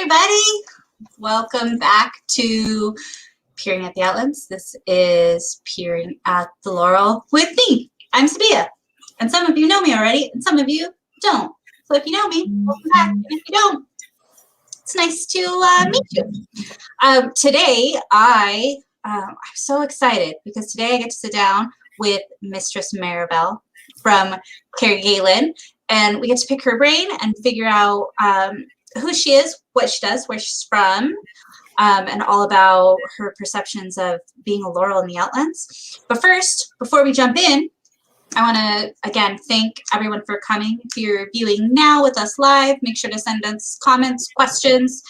everybody. Welcome back to Peering at the Outlands. This is Peering at the Laurel with me. I'm Sabiha, and some of you know me already, and some of you don't. So if you know me, welcome back. And if you don't, it's nice to meet you. Today, I'm so excited because today I get to sit down with Mistress Mirabel from Carrigalan, and we get to pick her brain and figure out who she is, what she does, where she's from, and all about her perceptions of being a Laurel in the Outlands. But first, before we jump in, I want to, again, thank everyone for coming. If you're viewing now with us live, make sure to send us comments, questions.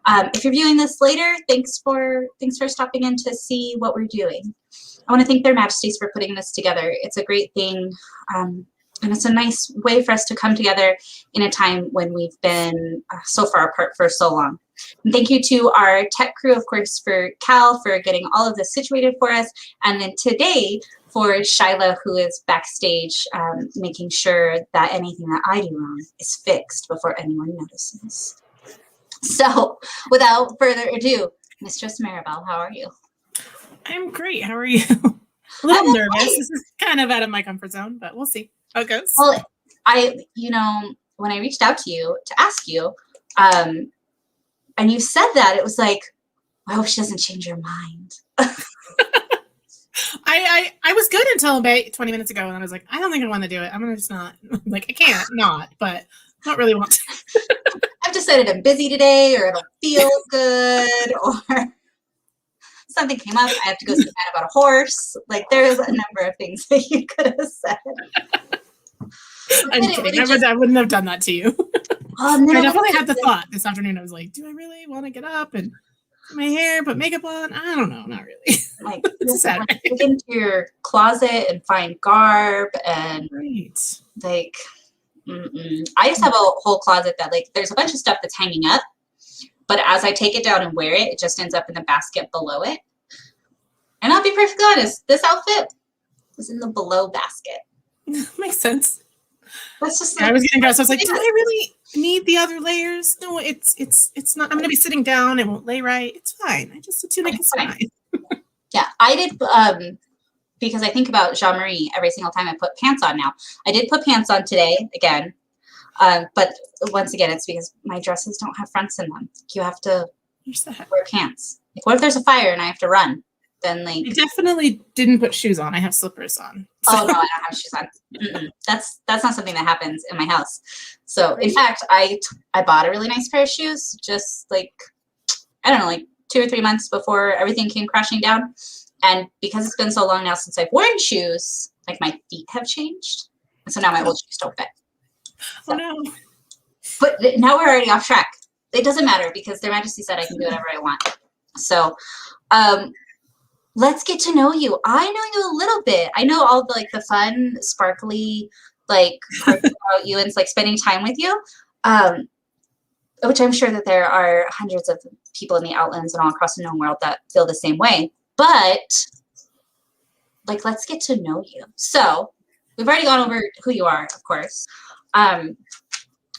If you're viewing this later, thanks for stopping in to see what we're doing. I want to thank their majesties for putting this together. It's a great thing. And it's a nice way for us to come together in a time when we've been so far apart for so long. And thank you to our tech crew, of course, for Cal, for getting all of this situated for us. And then today for Shyla, who is backstage, making sure that anything that I do wrong is fixed before anyone notices. So without further ado, Mistress Mirabel, how are you? I'm great. How are you? A little nervous. This is kind of out of my comfort zone, but we'll see how it goes. Well, when I reached out to you to ask you, and you said that, it was like, I hope she doesn't change her mind. I was good until about 20 minutes ago, and I was like, I don't think I want to do it. I'm gonna just not. Like, I can't not, but not really want to. I've decided I'm busy today, or it'll feel good, or something came up. I have to go see a man about a horse. Like, there's a number of things that you could have said. I'm kidding. I wouldn't have done that to you. I definitely had the thought this afternoon. I was like, do I really want to get up and put my hair, put makeup on? I don't know. Not really. Like, it's Saturday. Look into your closet and find garb and like, I just have a whole closet that, like, there's a bunch of stuff that's hanging up, but as I take it down and wear it, it just ends up in the basket below it. And I'll be perfectly honest, this outfit was in the below basket. Makes sense. That's just I was getting dressed. I was like, do I really need the other layers? No, it's not. I'm going to be sitting down. It won't lay right. It's fine. The tunic is fine. Yeah, I did, because I think about Jean-Marie every single time I put pants on now. I did put pants on today, again, but once again, it's because my dresses don't have fronts in them. You have to wear pants. Like, what if there's a fire and I have to run? Then, like, I definitely didn't put shoes on. I have slippers on. So. Oh, no, I don't have shoes on. That's not something that happens in my house. So, in fact, I bought a really nice pair of shoes just, like, I don't know, like 2 or 3 months before everything came crashing down. And because it's been so long now since I've worn shoes, like, my feet have changed. And so now my old shoes don't fit. So, oh, no. But now we're already off track. It doesn't matter because Their Majesty said I can do whatever I want. So, let's get to know you. I know you a little bit. I know all the, like, the fun, sparkly, like, parts about you and, like, spending time with you, which I'm sure that there are hundreds of people in the Outlands and all across the known world that feel the same way. But, like, let's get to know you. So, we've already gone over who you are, of course. But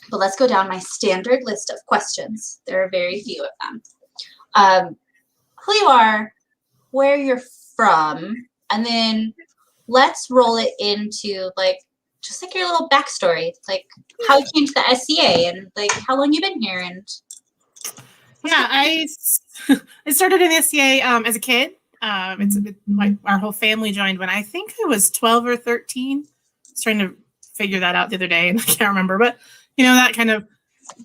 let's go down my standard list of questions. There are very few of them. Who you are, where you're from, and then let's roll it into, like, just, like, your little backstory, like how you came to the SCA and, like, how long you've been here. And yeah, I started in the SCA as a kid. Our whole family joined when I think I was 12 or 13. I was trying to figure that out the other day, and I can't remember, but that kind of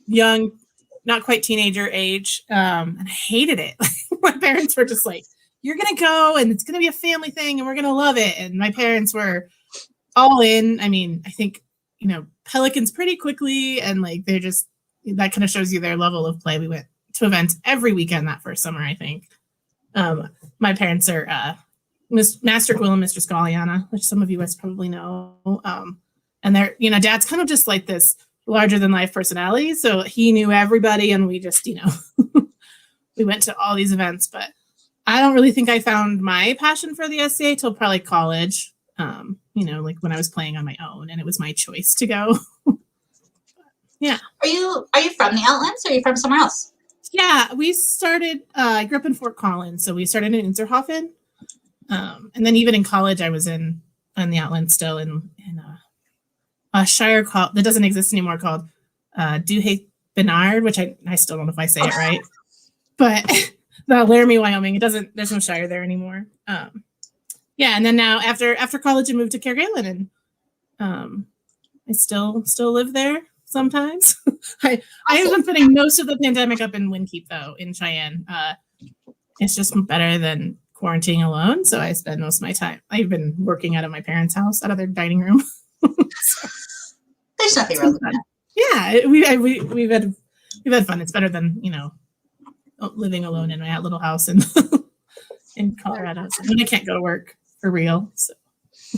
young, not quite teenager age, and I hated it. My parents were just like, you're going to go and it's going to be a family thing and we're going to love it. And my parents were all in. I mean, I think, Pelicans pretty quickly, and, like, they're just, that kind of shows you their level of play. We went to events every weekend that first summer, I think. My parents are Master Quill and Mistress Galliana, which some of you guys probably know. And they're, Dad's kind of just like this larger than life personality. So he knew everybody, and we just, we went to all these events, but I don't really think I found my passion for the SCA till probably college. Like when I was playing on my own and it was my choice to go. Yeah. Are you from the Outlands or are you from somewhere else? Yeah, we started. I grew up in Fort Collins, so we started in Inzerhofen, and then even in college, I was in on the Outland still in a shire called that doesn't exist anymore called Duhay Benard, which I still don't know if I say it right, but the Laramie, Wyoming. It doesn't. There's no shire there anymore. Yeah, and then now after college, I moved to Cairglen, and I still live there sometimes. I have been putting most of the pandemic up in Windkeep though in Cheyenne. It's just better than quarantining alone, so I spend most of my time. I've been working out of my parents' house, out of their dining room. So, There's nothing wrong with that. Yeah, we've had fun. It's better than living alone in my little house in Colorado. So I can't go to work for real. So.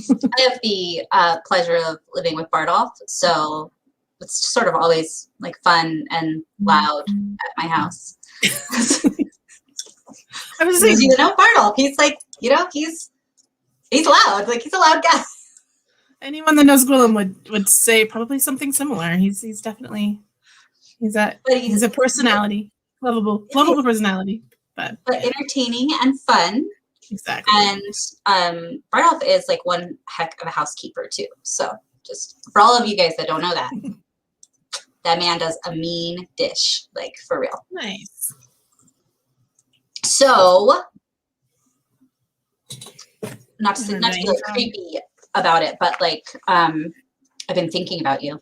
I have the pleasure of living with Bardolph, so it's sort of always like fun and loud at my house. I was saying, Bardolph, he's like, he's loud, like he's a loud guy. Anyone that knows Gwillem would say probably something similar. He's definitely he's a personality, lovable personality, but entertaining and fun. Exactly. And Bardolph is like one heck of a housekeeper too. So just for all of you guys that don't know that man does a mean dish, like for real. Nice. So not to get creepy about it, but like I've been thinking about you.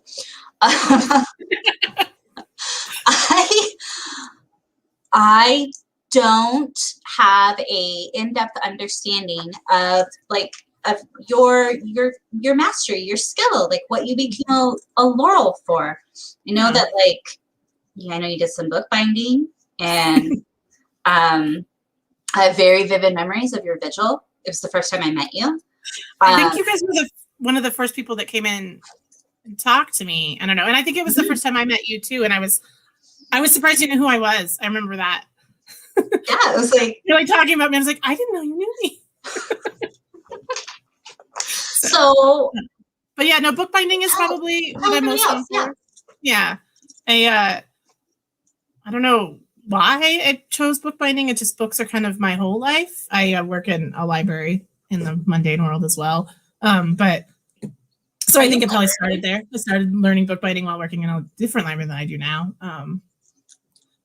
I don't have a in-depth understanding of your mastery, your skill, like what you became a Laurel for. I know that I know you did some bookbinding, and I have very vivid memories of your vigil. It was the first time I met you. I think you guys were one of the first people that came in and talked to me. I don't know, and I think it was the first time I met you too, and I was surprised you knew who I was. I remember that. Yeah, it was like you're like talking about me. I was like, I didn't know you knew me. So, but yeah, no, bookbinding is probably what I'm most known for. Yeah, I don't know why I chose bookbinding. It's just books are kind of my whole life. I work in a library in the mundane world as well, but so I think it probably started there. I started learning bookbinding while working in a different library than I do now.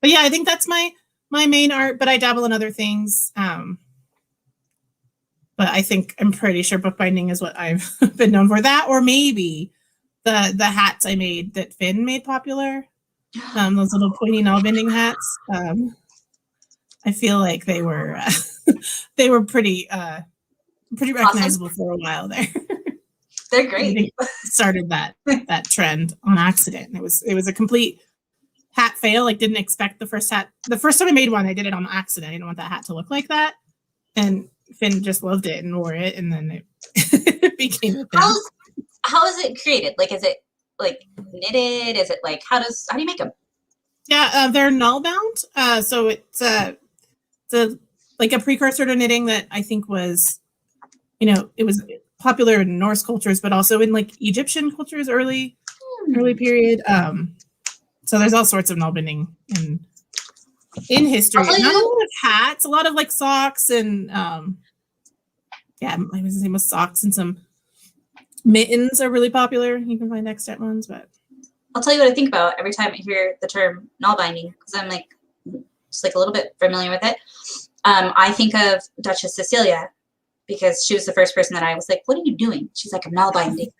But yeah, I think that's my main art, but I dabble in other things. But I'm pretty sure bookbinding is what I've been known for. That, or maybe the hats I made that Finn made popular. Those little pointy nail bending hats. I feel like they were pretty recognizable for a while there. They're great. Started that trend on accident. It was a complete hat fail. Like, didn't expect the first hat. The first time I made one, I did it on accident. I didn't want that hat to look like that. And Finn just loved it and wore it, and then it became a thing. How is it created? Like, is it like knitted? Is it like how do you make them? Yeah, they're null bound. So it's like a precursor to knitting that I think was, it was popular in Norse cultures, but also in like Egyptian cultures early period. So there's all sorts of null binding in history. Not a lot of hats, a lot of like socks and I was saying socks and some mittens are really popular. You can find extant ones, but I'll tell you what I think about every time I hear the term null binding, because I'm like just like a little bit familiar with it. I think of Duchess Cecilia, because she was the first person that I was like, what are you doing? She's like, I'm null binding.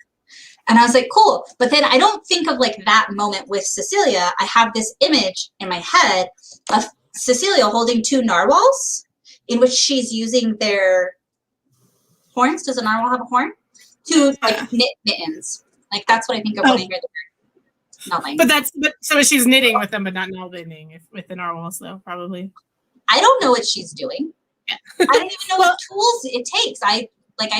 And I was like, cool. But then I don't think of like that moment with Cecilia. I have this image in my head of Cecilia holding two narwhals in which she's using their horns. Does a narwhal have a horn? To like knit mittens. Like that's what I think of when I hear the word null binding. But so she's knitting with them, but not null binding with the narwhals though, probably. I don't know what she's doing. Yeah. I don't even know what tools it takes. I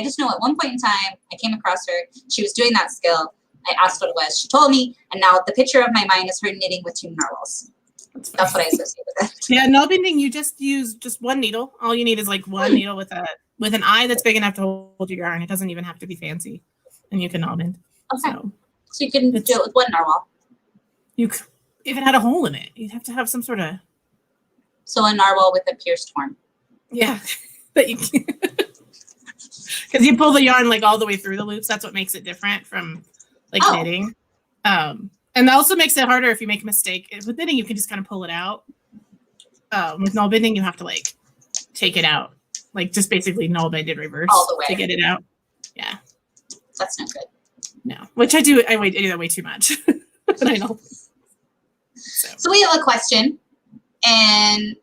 just know at one point in time, I came across her. She was doing that skill. I asked what it was. She told me, and now the picture of my mind is her knitting with two narwhals. That's what I associate with it. Yeah, null binding, you just use just one needle. All you need is like one needle with an eye that's big enough to hold your yarn. It doesn't even have to be fancy, and you can null bind. Okay. So you can do it with one narwhal. If it had a hole in it, you'd have to have some sort of So a narwhal with a pierced horn. Yeah, that you because you pull the yarn like all the way through the loops. That's what makes it different from like knitting. And that also makes it harder if you make a mistake. With knitting, you can just kind of pull it out. With null binding, you have to like take it out, like just basically null bind in reverse all the way to get it out. Yeah, that's not good. No, which I do. I do that way too much. But I know. So we have a question, and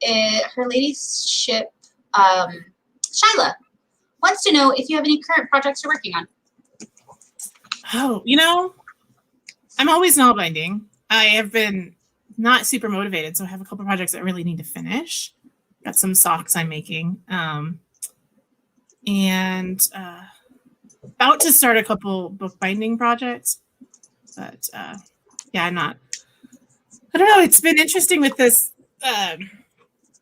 her ladyship, Shyla, wants to know if you have any current projects you're working on. Oh, you know, I'm always null binding. I have been not super motivated, so I have a couple projects that I really need to finish. Got some socks I'm making, and about to start a couple bookbinding projects. But yeah, I'm not. I don't know. It's been interesting with this,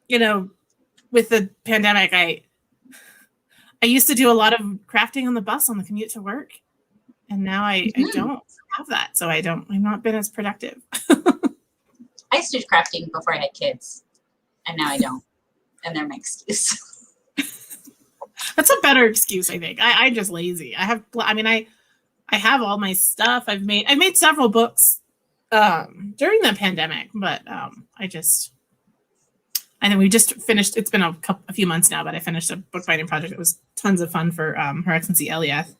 you know, with the pandemic. I used to do a lot of crafting on the bus on the commute to work, and now I don't have that, so I've not been as productive. I used to do crafting before I had kids, and now I don't, and they're my excuse. That's a better excuse, I think. I'm just lazy. I have all my stuff. I've made several books during the pandemic, but and then we just finished. It's been a few months now, but I finished a bookbinding project. It was tons of fun for Her Excellency Eliath.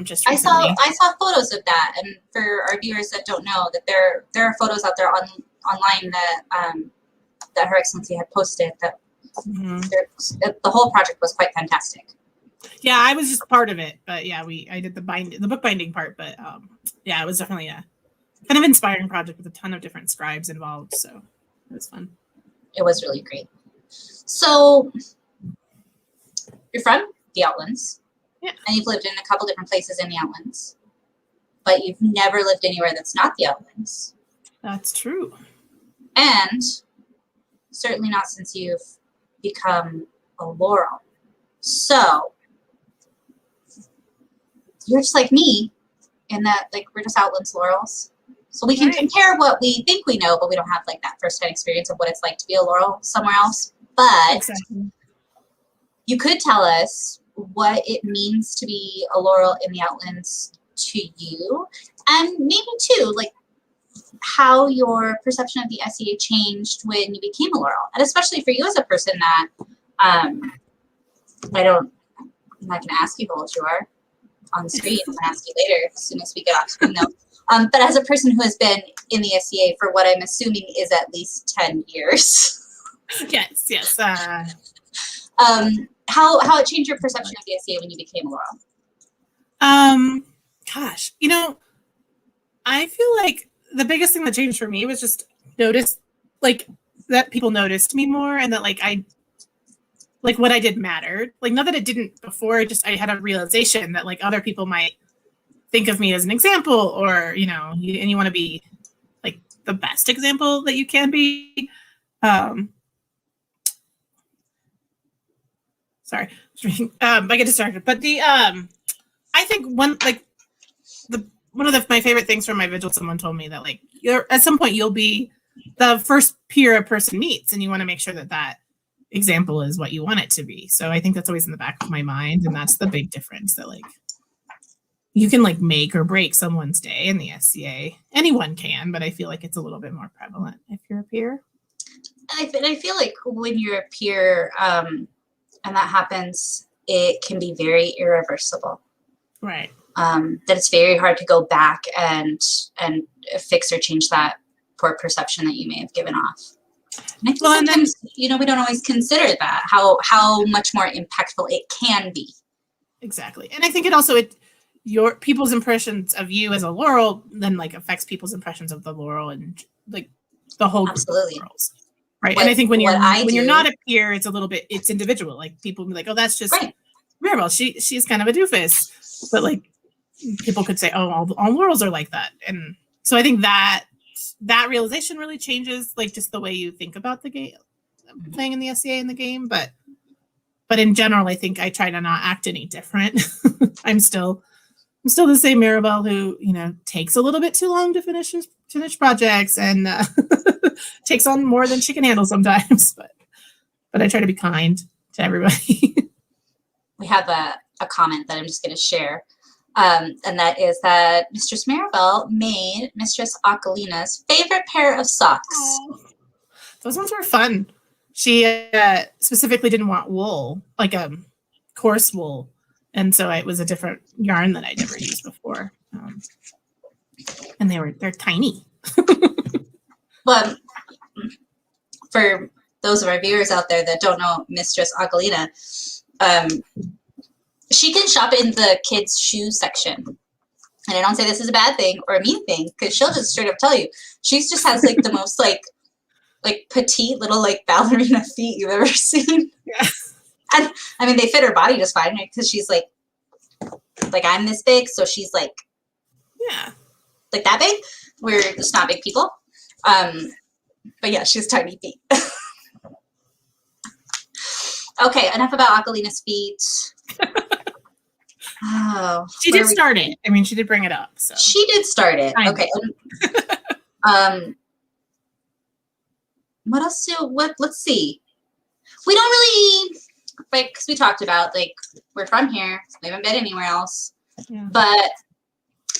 Just recently. I saw photos of that, and for our viewers that don't know, that there are photos out there online that that Her Excellency had posted. That the whole project was quite fantastic. Yeah, I was just part of it, but yeah, I did the bookbinding part, but yeah, it was definitely a kind of inspiring project with a ton of different scribes involved, so it was fun. It was really great. So you're from the Outlands, yeah, and you've lived in a couple different places in the Outlands, but you've never lived anywhere that's not the Outlands. That's true. And certainly not since you've become a Laurel. So you're just like me in that, like, we're just Outlands Laurels. So we can compare what we think we know, but we don't have like that first-hand experience of what it's like to be a Laurel somewhere else. But you could tell us what it means to be a Laurel in the Outlands to you, and maybe too, like, how your perception of the SEA changed when you became a Laurel, and especially for you as a person that I'm not going to ask you how old you are on the screen. I'm going to ask you later as soon as we get off screen, though. But as a person who has been in the SEA for what I'm assuming is at least 10 years. Yes. How it changed your perception of the SEA when you became a Laurel? Gosh, you know, I feel like the biggest thing that changed for me was just that people noticed me more, and that what I did mattered. Like, not that it didn't before, just I had a realization that like other people might think of me as an example, or, you know, and you want to be like the best example that you can be. Sorry, I get distracted. But I think one of my favorite things from my vigil, someone told me that like at some point you'll be the first peer a person meets, and you want to make sure that example is what you want it to be. So I think that's always in the back of my mind, and that's the big difference, that like you can like make or break someone's day in the SCA. Anyone can, but I feel like it's a little bit more prevalent if you're a peer. I feel like when you're a peer, and that happens, it can be very irreversible. Right. That it's very hard to go back and fix or change that poor perception that you may have given off. And I think sometimes, you know, we don't always consider that, how much more impactful it can be. Exactly. And I think it also, your people's impressions of you as a Laurel then like affects people's impressions of the Laurel and like the whole group of Laurels. Right. And I think when you're not a peer, it's a little bit, it's individual. Like people will be like, oh, that's just Mirabel. She's kind of a doofus. But like people could say, oh, all Laurels are like that. And so I think that realization really changes like just the way you think about the game, playing in the SCA in the game. But in general, I think I try to not act any different. I'm still the same Mirabel who, you know, takes a little bit too long to finish projects, and takes on more than she can handle sometimes, but I try to be kind to everybody. We have a comment that I'm just going to share. And that is that Mistress Mirabel made Mistress Ocalina's favorite pair of socks. Aww. Those ones were fun. She specifically didn't want wool, like coarse wool. And so it was a different yarn that I'd never used before. And they're tiny. Well, for those of our viewers out there that don't know Mistress Ocalina, she can shop in the kids' shoe section. And I don't say this is a bad thing or a mean thing, because she'll just straight up tell you. She just has like the most like petite little like ballerina feet you've ever seen. Yeah. And I mean, they fit her body just fine, right? Because she's like I'm this big, so she's like like that big. We're just not big people. But yeah, she has tiny feet. Okay, enough about Ocalina's feet. Oh, she did start it. I mean, she did bring it up. So she did start it. Okay. What else? Let's see. We don't really, like, because we talked about like we're from here. We haven't been anywhere else. Yeah. But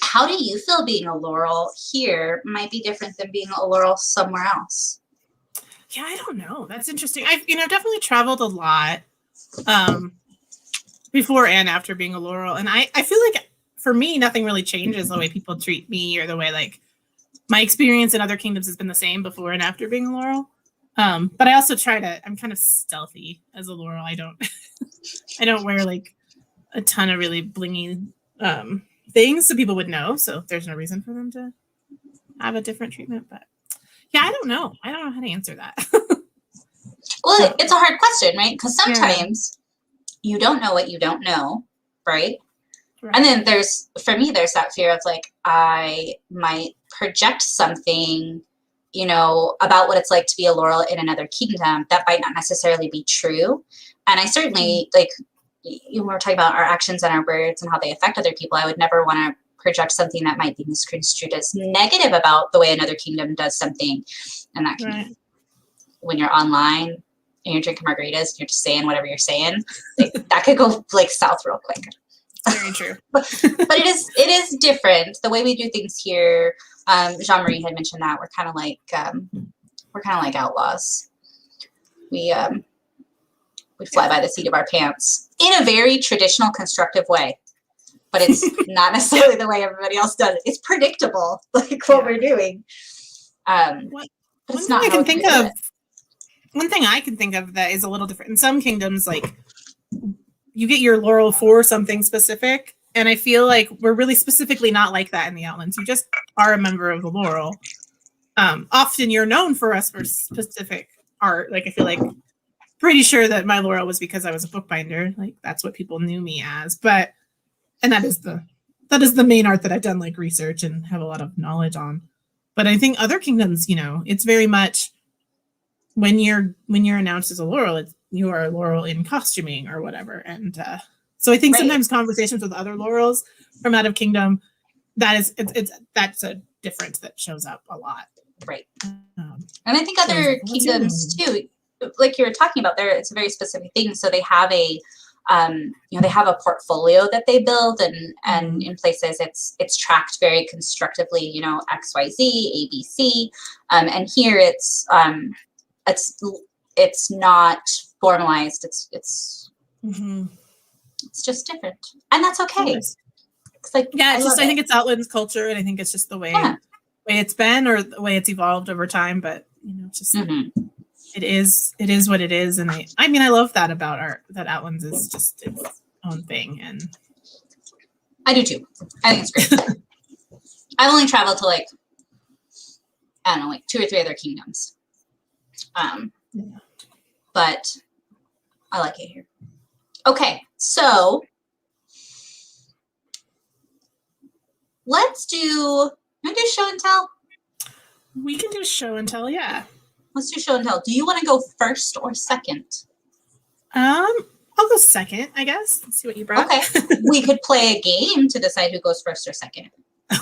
how do you feel being a Laurel here might be different than being a Laurel somewhere else? Yeah, I don't know. That's interesting. I've definitely traveled a lot before and after being a Laurel. And I feel like for me, nothing really changes the way people treat me or the way like my experience in other kingdoms has been the same before and after being a Laurel. But I also I'm kind of stealthy as a Laurel. I don't wear like a ton of really blingy things so people would know. So there's no reason for them to have a different treatment. But yeah, I don't know. I don't know how to answer that. Well, it's a hard question, right? Because sometimes you don't know what you don't know, right? And then for me, there's that fear of like, I might project something, about what it's like to be a Laurel in another kingdom that might not necessarily be true. And I certainly, like, when we're talking about our actions and our words and how they affect other people, I would never want to project something that might be misconstrued as negative about the way another kingdom does something. And that can, when you're online and you're drinking margaritas, and you're just saying whatever you're saying, like, that could go like south real quick. Very true. but it is different. The way we do things here, Jean-Marie had mentioned that we're kind of like outlaws. We fly by the seat of our pants in a very traditional, constructive way. But it's not necessarily the way everybody else does it. It's predictable, like what we're doing. But it's not. One thing I can think of that is a little different. In some kingdoms, like you get your Laurel for something specific, and I feel like we're really specifically not like that in the Outlands. You just are a member of the Laurel. Often you're known for us for specific art. Like I feel like pretty sure that my Laurel was because I was a bookbinder. Like that's what people knew me as. And that is the main art that I've done like research and have a lot of knowledge on. But I think other kingdoms, it's very much when you're announced as a Laurel, you are a Laurel in costuming or whatever. And so I think sometimes conversations with other Laurels from out of kingdom, that's a difference that shows up a lot. Right. And I think other kingdoms too, like you were talking about there, it's a very specific thing. So they have they have a portfolio that they build, and in places it's tracked very constructively, XYZ, ABC. And here it's not formalized. It's just different, and that's okay. It's like, I think it's Outlands culture, and I think it's just the way it's been or the way it's evolved over time. But it's just it is what it is, and I mean I love that about art. That Outlands is just its own thing, and I do too. I think it's great. I've only traveled to like 2 or 3 other kingdoms. But I like it here. Okay, so let's do show and tell. We can do show and tell, yeah. Let's do show and tell. Do you want to go first or second? I'll go second, I guess. Let's see what you brought. Okay. We could play a game to decide who goes first or second.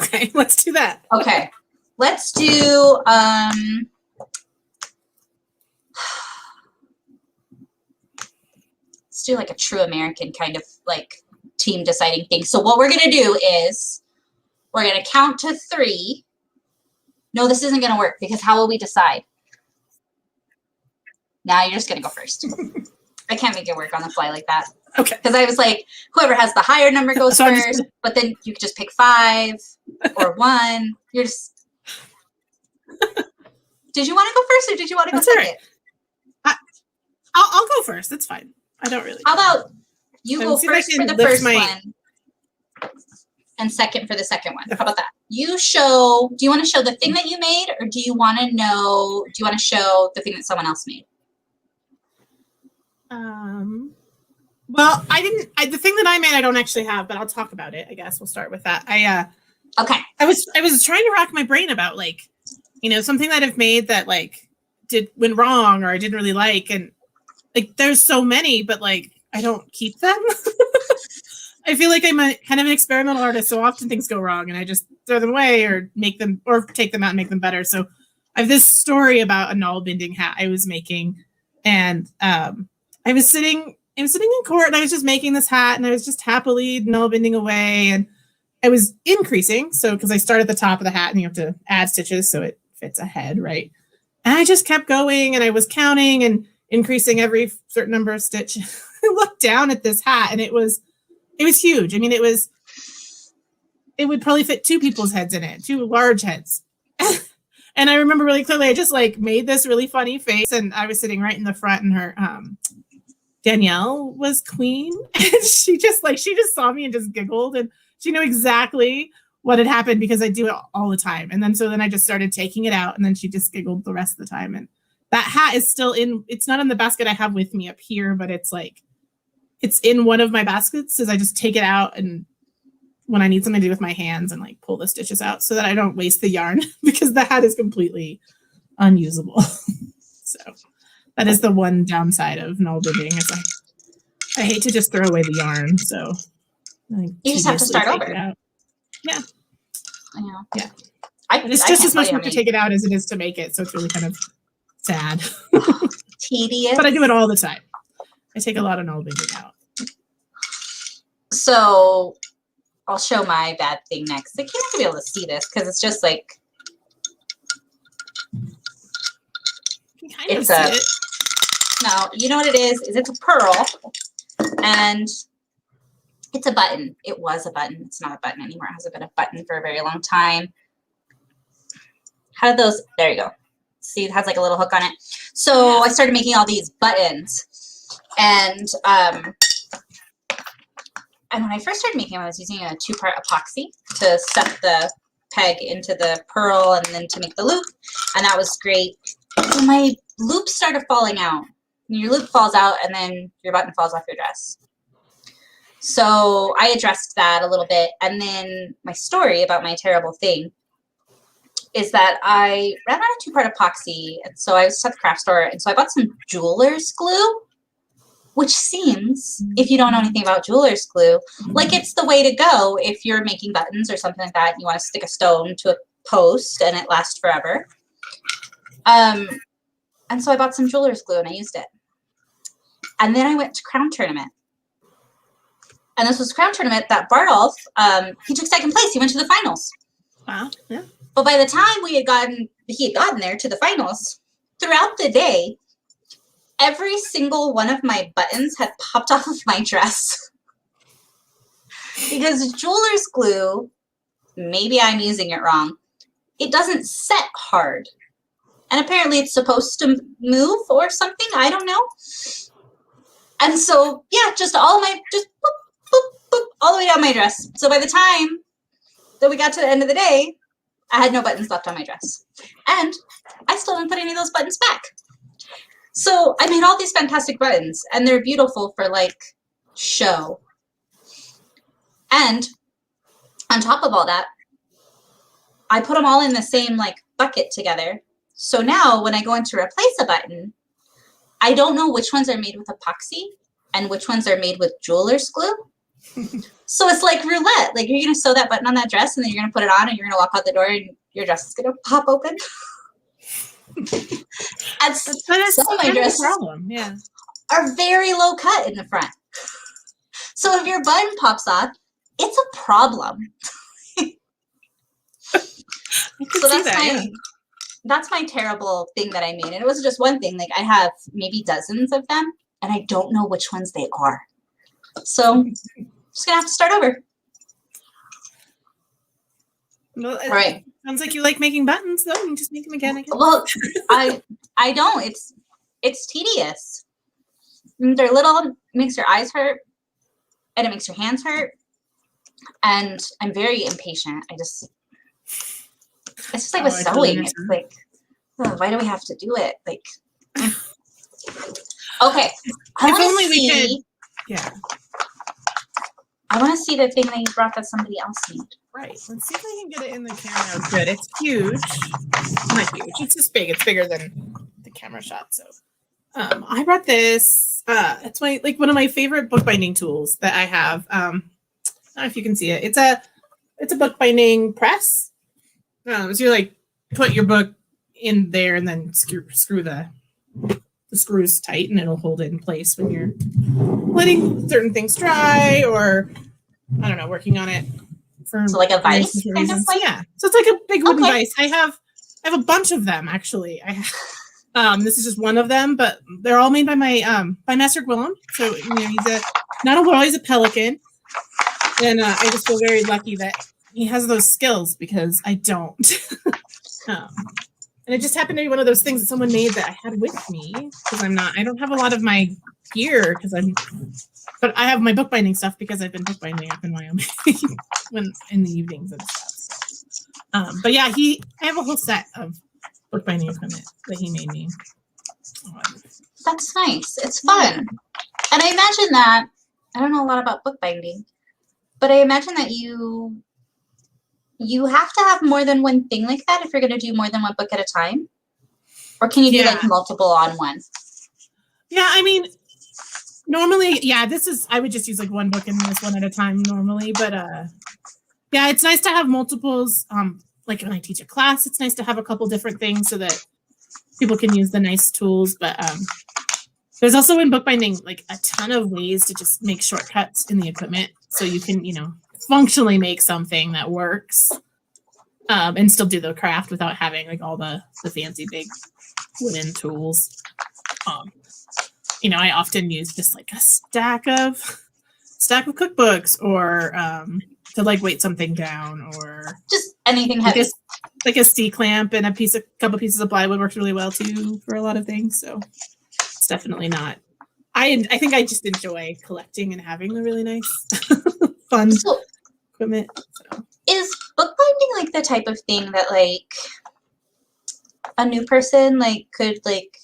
Okay, let's do that. Okay. Let's do do like a true American kind of like team deciding thing. So what we're going to do is we're going to count to 3. No, this isn't going to work because how will we decide? Now you're just going to go first. I can't make it work on the fly like that. Okay. Because I was like, whoever has the higher number goes first, but then you could just pick 5 or 1. You're just... Did you want to go first or did you want to go second? Right. I'll go first. That's fine. I don't really. How about you go first for the first one and second for the second one? How about that? Do you want to show the thing that you made or do you want to show the thing that someone else made? Well, the thing that I made, I don't actually have, but I'll talk about it. I guess we'll start with that. Okay. I was trying to rack my brain about like, something that I've made that like went wrong or I didn't really like. And like, there's so many, but like, I don't keep them. I feel like I'm kind of an experimental artist. So often things go wrong and I just throw them away or make them or take them out and make them better. So I have this story about a null binding hat I was making. And I was sitting in court and I was just making this hat and I was just happily null binding away. And I was increasing. So because I start at the top of the hat and you have to add stitches so it fits a head, right? And I just kept going and I was counting and increasing every certain number of stitches. I looked down at this hat and it was huge. I mean, it would probably fit 2 people's heads in it, 2 large heads. And I remember really clearly, I just like made this really funny face and I was sitting right in the front and her, Danielle was queen. And she just saw me and just giggled and she knew exactly what had happened because I do it all the time. And then I just started taking it out and then she just giggled the rest of the time. And that hat is still it's not in the basket I have with me up here, but it's in one of my baskets as I just take it out and when I need something to do with my hands and like pull the stitches out so that I don't waste the yarn because the hat is completely unusable. So that is the one downside of null binding. It's like, I hate to just throw away the yarn. So you just have to start over. Yeah. I know. Yeah. It's just as much work to take it out as it is to make it. So it's really kind of sad. Tedious. But I do it all the time. I take a lot of null binding out. So I'll show my bad thing next. I can't be able to see this because it's just like it's a no. You know what it is? Is it's a pearl and it's a button. It was a button. It's not a button anymore. It hasn't been a button for a very long time. How did those? There you go. See, it has like a little hook on it. So I started making all these buttons, and when I first started making them, I was using a 2-part epoxy to stuff the peg into the pearl and then to make the loop, and that was great. But my loop started falling out. Your loop falls out, and then your button falls off your dress. So I addressed that a little bit, and then my story about my terrible thing is that I ran out of 2-part epoxy, and so I was at the craft store, and so I bought some jeweler's glue, which seems, if you don't know anything about jeweler's glue, like it's the way to go if you're making buttons or something like that, and you want to stick a stone to a post and it lasts forever. And so I bought some jeweler's glue and I used it. And then I went to Crown Tournament. And this was Crown Tournament that Bardolph, he took 2nd place. He went to the finals. Wow. Yeah. But by the time he had gotten there to the finals, throughout the day, every single one of my buttons had popped off of my dress. Because jeweler's glue, maybe I'm using it wrong, it doesn't set hard. And apparently it's supposed to move or something. I don't know. And so, yeah, just boop, boop, boop, all the way down my dress. So by the time that we got to the end of the day, I had no buttons left on my dress. And I still didn't put any of those buttons back. So I made all these fantastic buttons, and they're beautiful for, like, show. And on top of all that, I put them all in the same, like, bucket together. So now when I go in to replace a button, I don't know which ones are made with epoxy and which ones are made with jeweler's glue. So it's like roulette. Like, you're going to sew that button on that dress, and then you're going to put it on, and you're going to walk out the door, and your dress is going to pop open. That's my dress problem. Yeah. are very low cut in the front. So if your button pops off, it's a problem. So that's my terrible thing that I made. And it wasn't just one thing. Like I have maybe dozens of them and I don't know which ones they are. So I'm just gonna have to start over. Well, All right. Sounds like you like making buttons though. You just make them again. Well, I don't. It's tedious. They're little, it makes your eyes hurt, and it makes your hands hurt. And I'm very impatient. It's just like with sewing. It's like, oh, why do we have to do it? Like, okay. I want to see the thing that you brought that somebody else made. Right. Let's see if I can get it in the camera. Good. It's huge. Not huge. It's just big. It's bigger than the camera shot. So, I brought this. It's one of my favorite bookbinding tools that I have. I don't know if you can see it. It's a bookbinding press. So you like put your book in there and then screw the screws tight, and it'll hold it in place when you're letting certain things dry, or I don't know, working on it. So like a vice, kind of like? Yeah. So it's like a big wooden vice. I have a bunch of them actually. This is just one of them, but they're all made by my by Master Gwillem. So he's not a whale, he's a pelican, and I just feel very lucky that he has those skills because I don't. And it just happened to be one of those things that someone made that I had with me because I don't have a lot of my gear but I have my bookbinding stuff because I've been bookbinding up in Wyoming when in the evenings and stuff. So, but yeah, I have a whole set of bookbinding equipment that he made me. That's nice. It's fun. And I imagine that, I don't know a lot about bookbinding, but I imagine that you have to have more than one thing like that if you're going to do more than one book at a time? Or can you do like multiple on one? Yeah, I mean, normally, I would just use like one book and this one at a time normally, but yeah, it's nice to have multiples. Like when I teach a class, it's nice to have a couple different things so that people can use the nice tools. But there's also in bookbinding like a ton of ways to just make shortcuts in the equipment so you can, functionally make something that works and still do the craft without having like all the fancy big wooden tools. I often use just like a stack of cookbooks or to like weight something down or just anything heavy. Like a C-clamp and a couple pieces of plywood works really well too for a lot of things. So it's definitely not. I think I just enjoy collecting and having the really nice fun equipment. So. Is bookbinding like the type of thing that like a new person like could like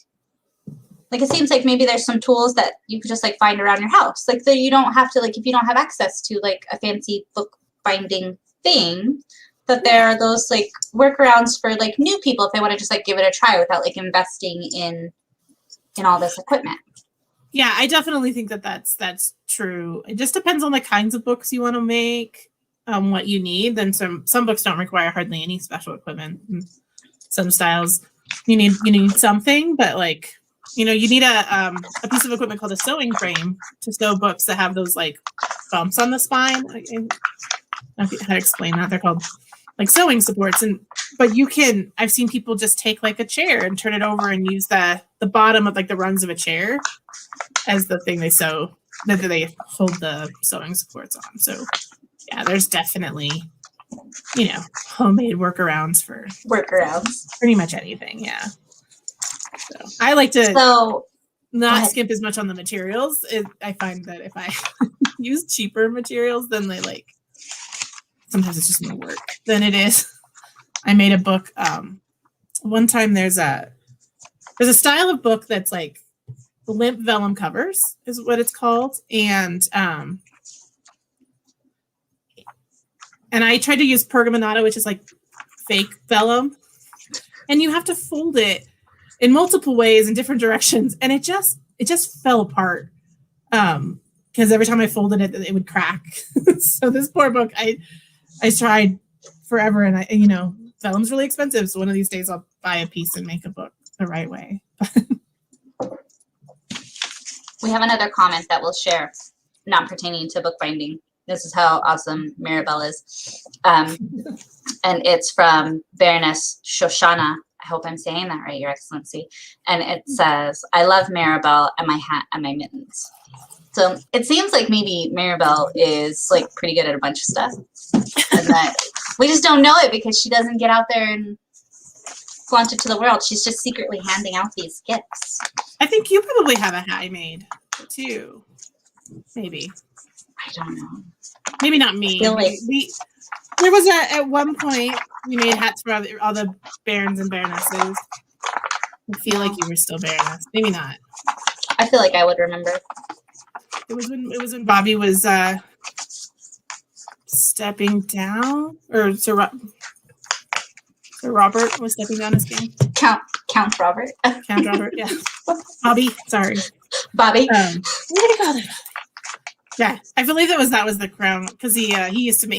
it seems like maybe there's some tools that you could just like find around your house. Like so you don't have to like if you don't have access to like a fancy bookbinding thing, that there are those like workarounds for like new people if they want to just like give it a try without like investing in all this equipment. Yeah, I definitely think that that's true. It just depends on the kinds of books you want to make, what you need. Then some books don't require hardly any special equipment. Some styles you need something, but like you need a piece of equipment called a sewing frame to sew books that have those like bumps on the spine. I don't know how to explain that. They're called like sewing supports, but I've seen people just take like a chair and turn it over and use the bottom of like the rungs of a chair as the thing they sew that they hold the sewing supports on. So yeah, there's definitely homemade workarounds for pretty much anything. Yeah. So I like to not skimp as much on the materials. I find that if I use cheaper materials, then they like sometimes it's just more work than it is. I made a book. One time there's a style of book that's like limp vellum covers is what it's called, and I tried to use pergamonata, which is like fake vellum, and you have to fold it in multiple ways in different directions, and it just fell apart because every time I folded it would crack. So this poor book, I tried forever, and vellum's really expensive, so one of these days I'll buy a piece and make a book the right way. we have another comment that we'll share, not pertaining to bookbinding. This is how awesome Mirabel is. And it's from Baroness Shoshana. I hope I'm saying that right, Your Excellency. And it says, I love Mirabel and my hat and my mittens. So it seems like maybe Mirabel is like pretty good at a bunch of stuff. And that we just don't know it because she doesn't get out there and flaunt it to the world. She's just secretly handing out these gifts. I think you probably have a hat I made too. Maybe. I don't know. Maybe not me. I feel like there was at one point we made hats for all the barons and baronesses. I feel like you were still baroness. Maybe not. I feel like I would remember. It was when Bobby was stepping down, or Sir Robert was stepping down his game. Count Robert. Count Robert, yeah. Bobby, sorry. Bobby. What do you call it? Yeah, I believe that was the crown, because he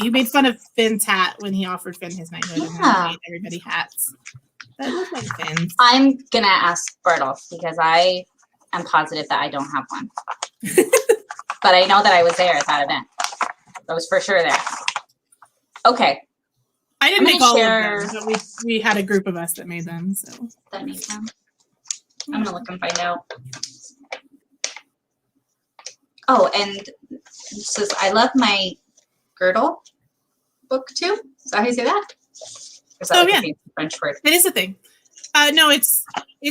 made fun of Finn's hat when he offered Finn his knighthood, and then made everybody hats that look like Finn's. I'm gonna ask Bartolf because I am positive that I don't have one, but I know that I was there at that event. I was for sure there. Okay. I didn't make all of them, but we had a group of us that made them. So that made them. I'm gonna look and find out. Oh, and it says, I love my girdle book too. Is that how you say that? Is that a French word? It is a thing. No, it's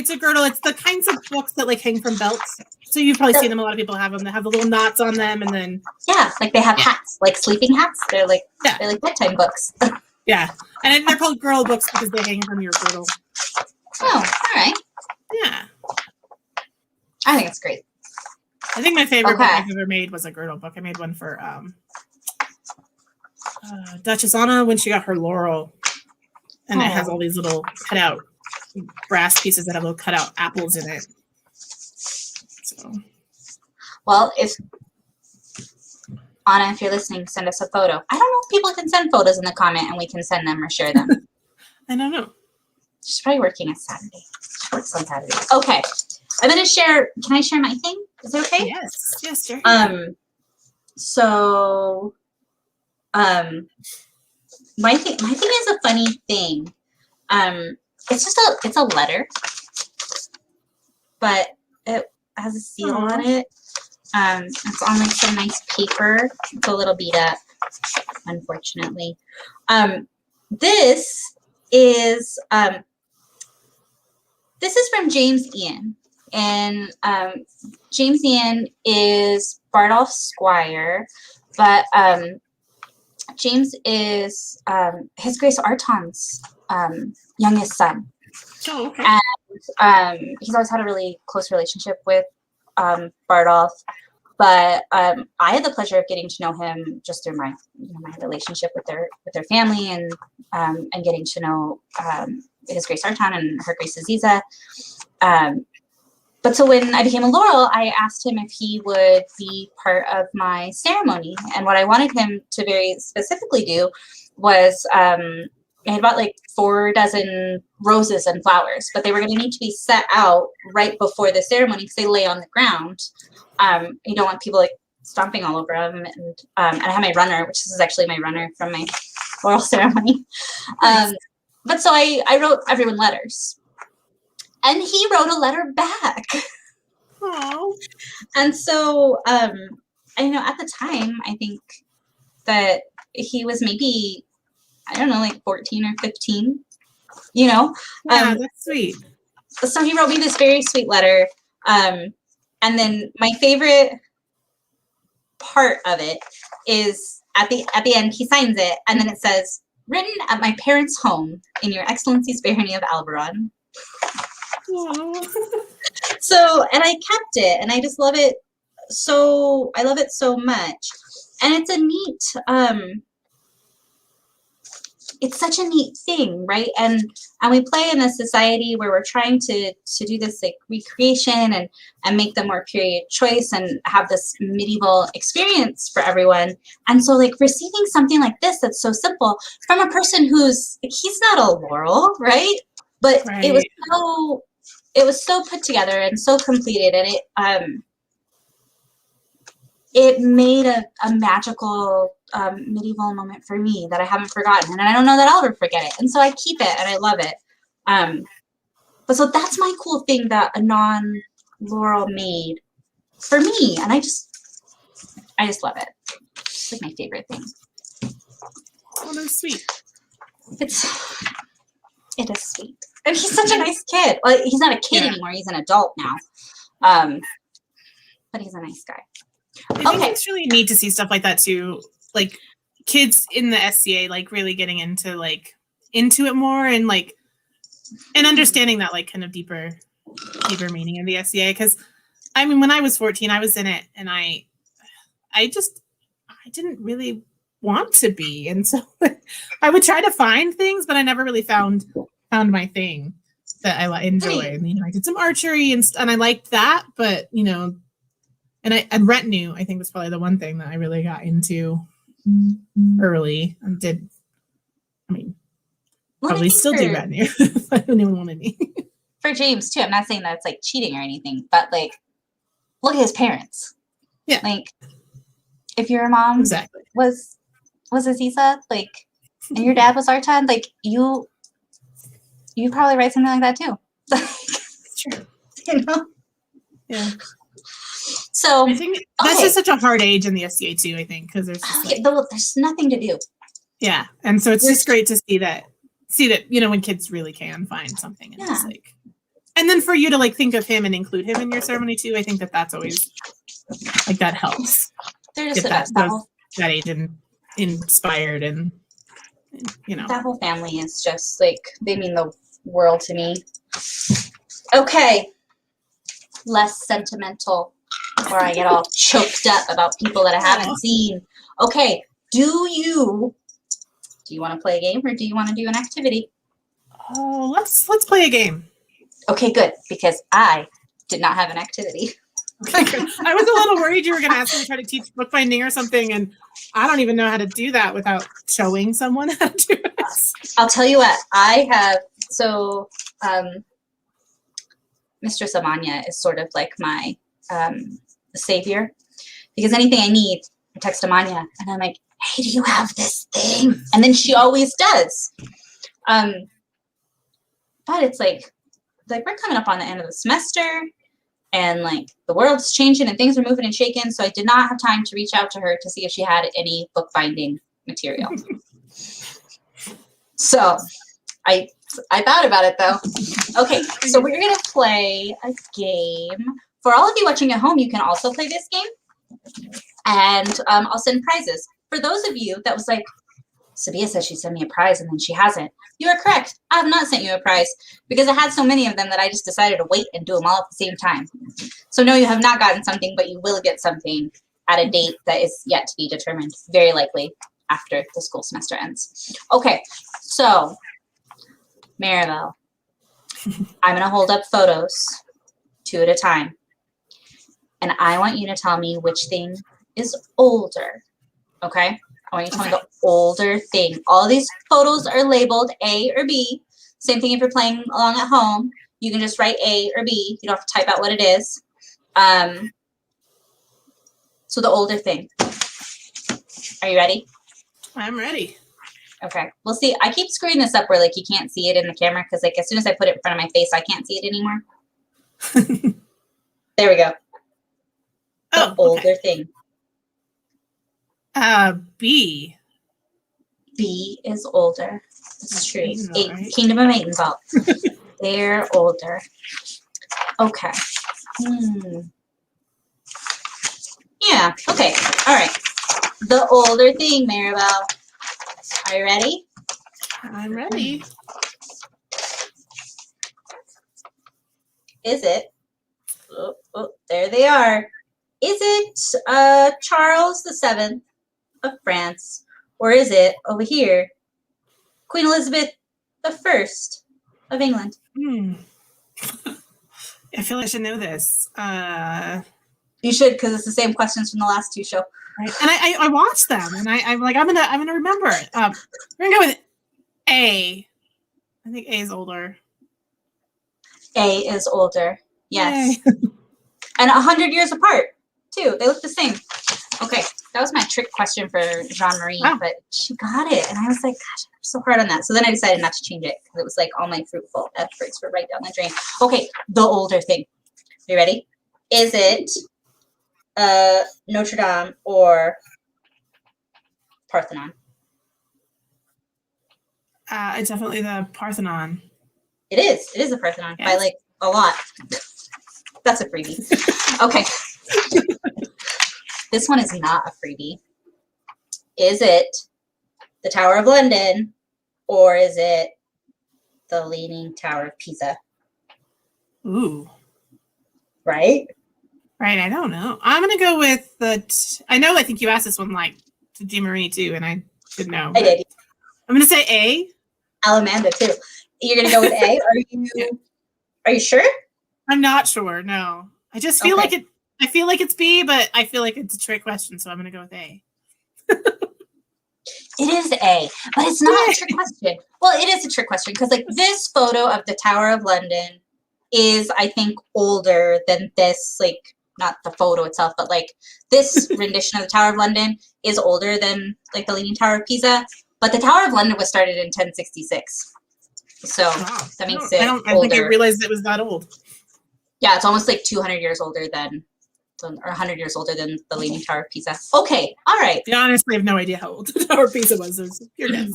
a girdle. It's the kinds of books that like hang from belts. So you've probably seen them. A lot of people have them. They have the little knots on them, and then like they have hats, like sleeping hats. They're like bedtime books. Yeah, and they're called girdle books because they hang from your girdle. Oh, all right. Yeah, I think it's great. I think my favorite book I've ever made was a girdle book. I made one for Duchess Anna when she got her laurel, and it has all these little cutout brass pieces that have little cutout apples in it. So, well, if Anna, if you're listening, send us a photo. I don't know if people can send photos in the comment and we can send them or share them. I don't know. She's probably working on Saturday. She works on Saturday. Okay. I'm going to share. Can I share my thing? Is it okay? Yes. Yes, sure. So, my thing is a funny thing. It's a letter, but it has a seal on it. It's on like some nice paper. It's a little beat up, unfortunately. This is from James Ian. And James Ian is Bardolph's squire, but James is His Grace Arton's youngest son. Oh, okay. And he's always had a really close relationship with Bardolph, but I had the pleasure of getting to know him just through my relationship with their family and getting to know His Grace Arton and Her Grace Aziza. But so when I became a Laurel, I asked him if he would be part of my ceremony. And what I wanted him to very specifically do was I had bought like 4 dozen roses and flowers, but they were going to need to be set out right before the ceremony because they lay on the ground. You don't want people like stomping all over them. And I have my runner, which is actually my runner from my Laurel ceremony. But so I wrote everyone letters. And he wrote a letter back. Oh. And so, at the time, I think that he was maybe, I don't know, like 14 or 15, Yeah, that's sweet. So he wrote me this very sweet letter. And then my favorite part of it is at the end, he signs it. And then it says, written at my parents' home in Your Excellency's barony of Alberon. So, and I kept it, and I just love it so. I love it so much, and it's a neat. It's such a neat thing, right? And we play in a society where we're trying to do this like recreation and make them more period choice and have this medieval experience for everyone. And so, like receiving something like this that's so simple from a person he's not a Laurel, right? But it was so put together and so completed, and it made a magical medieval moment for me that I haven't forgotten, and I don't know that I'll ever forget it. And so I keep it, and I love it. But so that's my cool thing that a non-Laurel made for me, and I just love it. It's like my favorite thing. Oh, that's sweet. It is sweet, and he's such a nice kid. Well, he's not a kid anymore; he's an adult now. But he's a nice guy. I think it's really neat to see stuff like that too, like kids in the SCA like really getting into it more and understanding that like kind of deeper meaning in the SCA. Because I mean, when I was 14, I was in it, and I didn't really want to be, and so I would try to find things, but I never really found my thing that I enjoyed. You know, I did some archery and I liked that, but you know. And retinue, I think, was probably the one thing that I really got into early and did. I mean, probably still do retinue if anyone wanted me. For James too, I'm not saying that it's like cheating or anything, but like, look at his parents. Yeah. Like, if your mom was Aziza, like, and your dad was Artan, like you probably write something like that too. It's true. You know. Yeah. So I think that's just such a hard age in the SCA too. I think because there's just there's nothing to do. Yeah, and so it's just great to see that you know when kids really can find something and it's like, and then for you to like think of him and include him in your ceremony too. I think that's always like that helps. They're just that age and inspired and you know that whole family is just like they mean the world to me. Okay, less sentimental. Where I get all choked up about people that I haven't seen. Okay, do you want to play a game or do you want to do an activity? Oh, let's play a game. Okay, good, because I did not have an activity. I was a little worried you were going to ask me to try to teach bookbinding or something, and I don't even know how to do that without showing someone how to do it. I'll tell you what, I have, Mistress Amanya is sort of like my savior, because anything I need, I text Amanya, and I'm like, hey, do you have this thing? And then she always does. But it's like we're coming up on the end of the semester, and like the world's changing and things are moving and shaking, so I did not have time to reach out to her to see if she had any bookbinding material. So I thought about it though. Okay, so we're gonna play a game. For all of you watching at home, you can also play this game, and I'll send prizes. For those of you that was like, Sabiha said she'd send me a prize and then she hasn't. You are correct. I have not sent you a prize because I had so many of them that I just decided to wait and do them all at the same time. So no, you have not gotten something, but you will get something at a date that is yet to be determined, very likely after the school semester ends. Okay, so Mirabel, I'm going to hold up photos 2 at a time. And I want you to tell me which thing is older, okay? I want you to tell me the older thing. All these photos are labeled A or B. Same thing if you're playing along at home. You can just write A or B. You don't have to type out what it is. So the older thing. Are you ready? I'm ready. Okay. We'll see. I keep screwing this up where like you can't see it in the camera because like as soon as I put it in front of my face, I can't see it anymore. There we go. The older thing. B. B is older. This is true. Right? Kingdom of Maidenvault. They're older. Okay. Yeah. Okay. All right. The older thing, Mirabel. Are you ready? I'm ready. Is it? Oh, there they are. Is it Charles VII of France, or is it over here Queen Elizabeth I of England? I feel I should know this. You should, because it's the same questions from the last 2 shows. Right. And I watched them, and I'm like I'm gonna remember it. We're gonna go with A. I think A is older. A is older. Yes. Yay. And 100 years apart too. They look the same. Okay, that was my trick question for Jean-Marie, Wow. but she got it. And I was like, gosh, I'm so hard on that. So then I decided not to change it because it was like all my fruitful efforts were right down the drain. Okay, the older thing. You ready? Is it Notre Dame or Parthenon? It's definitely the Parthenon. It is. It is a Parthenon by Yes. like a lot. That's a freebie. Okay. This one is not a freebie. Is it the Tower of London or is it the Leaning Tower of Pisa? Ooh. Right? Right, I don't know. I'm gonna go with I think you asked this one like to Jean Marie too, and I didn't know. I did. I'm gonna say A. Alamanda too. You're gonna go with A? Are you sure? I'm not sure. No, I just feel Okay. like it. I feel like it's B, but I feel like it's a trick question, so I'm gonna go with A. It is A, but it's not a trick question. Well, it is a trick question because like this photo of the Tower of London is, I think, older than this, like not the photo itself, but like this rendition of the Tower of London is older than like the Leaning Tower of Pisa. But the Tower of London was started in 1066. So Wow. that makes I it don't. I older. think I realized it was that old. Yeah, it's almost like 200 years older than, or 100 years older than the Leaning Tower of Pisa. Okay, all right. Yeah, honestly, I have no idea how old the Tower of Pisa was. So it's your guess.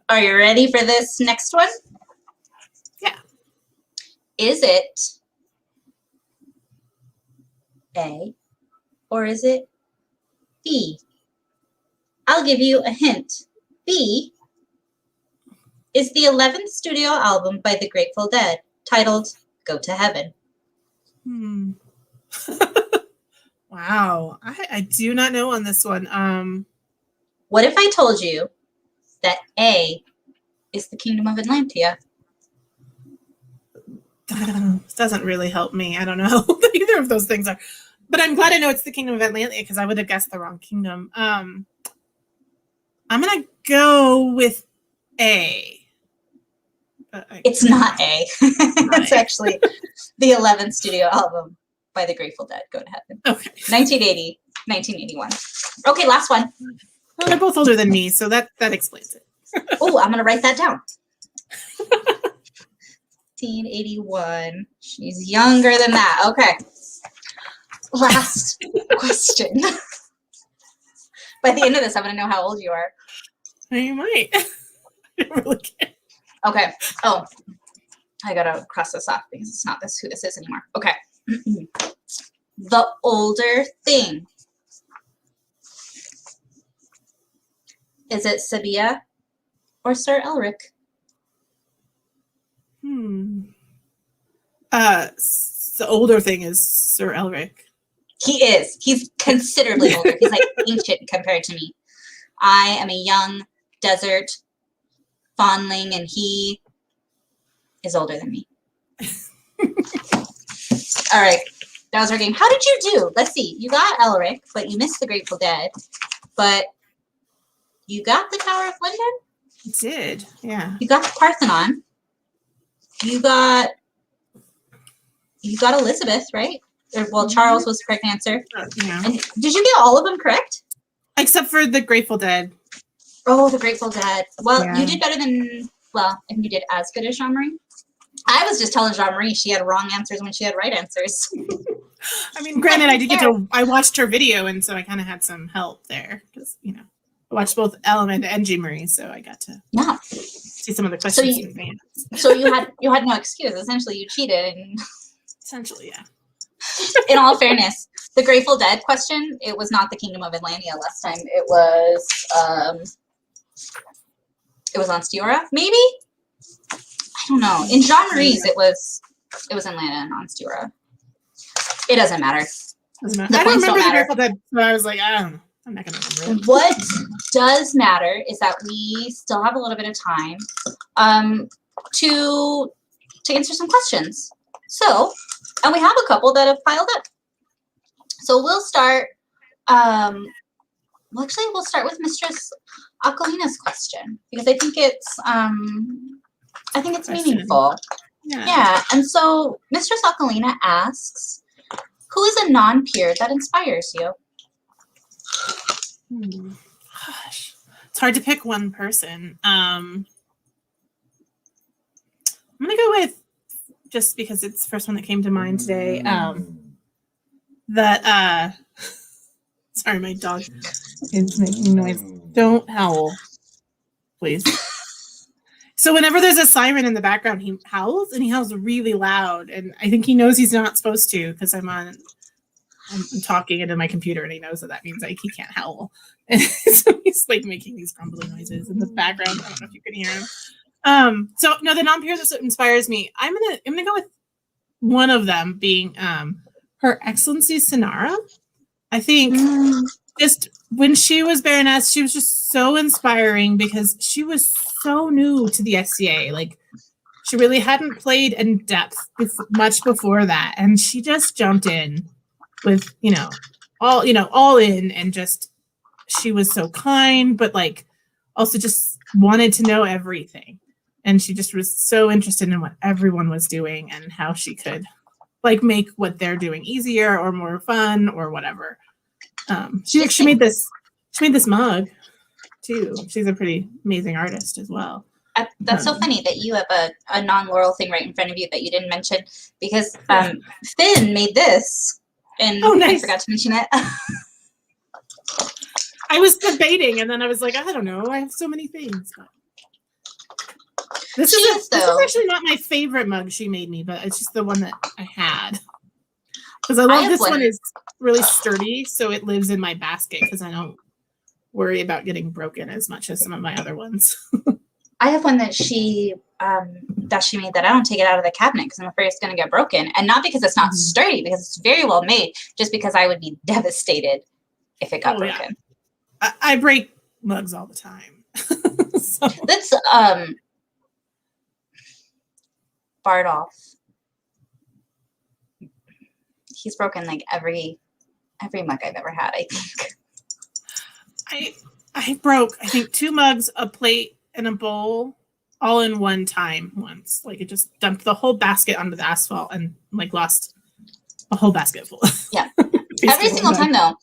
Are you ready for this next one? Yeah. Is it A or is it B? I'll give you a hint. B is the 11th studio album by the Grateful Dead titled Go to Heaven. Wow. I do not know on this one. What if I told you that A is the Kingdom of Atlantia? This doesn't really help me. I don't know what either of those things are. But I'm glad I know it's the Kingdom of Atlantia because I would have guessed the wrong kingdom. I'm going to go with A. It's not A. It's actually the 11th studio album by the Grateful Dead, Go to Heaven. Okay. 1980, 1981. Okay, last one. Well, they're both older than me, so that explains it. Oh, I'm going to write that down. 1981. She's younger than that. Okay. Last question. By the end of this, I'm going to know how old you are. You might. I really can't. Okay. Oh, I got to cross this off because it's not who this is anymore. Okay. The older thing. Is it Sabiha or Sir Elric? The older thing is Sir Elric. He is. He's considerably older. He's like ancient compared to me. I am a young desert fondling, and he is older than me. All right. That was our game. How did you do? Let's see. You got Elric, but you missed the Grateful Dead. But you got the Tower of London? I did, yeah. You got the Parthenon. You got Elizabeth, right? Well, Charles was the correct answer. Yeah. And did you get all of them correct? Except for the Grateful Dead. Oh, the Grateful Dead. Well, Yeah. you did better than, well, I think you did as good as Jean-Marie. I was just telling Jean-Marie she had wrong answers when she had right answers. I mean, granted, I watched her video, and so I kind of had some help there. Because, I watched both Element and Jean-Marie, so I got to see some of the questions in advance. So you had no excuse. Essentially, you cheated. And essentially, yeah. In all fairness, the Grateful Dead question, it was not the Kingdom of Atlantia last time. It was on Stiora, maybe? I don't know. In Jean-Marie's, it was Atlanta and on Stiora. It doesn't matter. I don't remember the Grateful Dead, so I was like, I don't know. I'm not going to remember it. What does matter is that we still have a little bit of time to answer some questions. So, and we have a couple that have piled up. So we'll start, we'll start with Mistress Aquilina's question because I think it's meaningful. Yeah. And so Mistress Aquilina asks, who is a non-peer that inspires you? Gosh, it's hard to pick one person. I'm gonna go with, just because it's the first one that came to mind today. Sorry, my dog is making noise. Don't howl, please. So whenever there's a siren in the background, he howls, and he howls really loud. And I think he knows he's not supposed to, because I'm talking into my computer, and he knows that means like he can't howl. And so he's like making these grumbly noises in the background. I don't know if you can hear him. So no, the non-peer that inspires me, I'm gonna go with one of them being Her Excellency Sonara. I think just when she was Baroness, she was just so inspiring because she was so new to the SCA. Like, she really hadn't played in depth much before that, and she just jumped in with all in, and just she was so kind, but like also just wanted to know everything, and she just was so interested in what everyone was doing and how she could like make what they're doing easier or more fun or whatever. She made this mug too. She's a pretty amazing artist as well. That's so funny that you have a non-Laurel thing right in front of you that you didn't mention, because Finn made this, and nice. I forgot to mention it. I was debating, and then I was like, I don't know, I have so many things. But this is actually not my favorite mug she made me, but it's just the one that I had. Because I love this one is really sturdy, so it lives in my basket because I don't worry about getting broken as much as some of my other ones. I have one that she made that I don't take it out of the cabinet because I'm afraid it's going to get broken, and not because it's not sturdy, because it's very well made, just because I would be devastated if it got broken. Yeah. I break mugs all the time. So. That's Bardolph. He's broken like every mug I've ever had, I think. I broke, I think, 2 mugs, a plate, and a bowl all in one time once. Like, it just dumped the whole basket onto the asphalt and like lost a whole basket full. Yeah. Every single time though,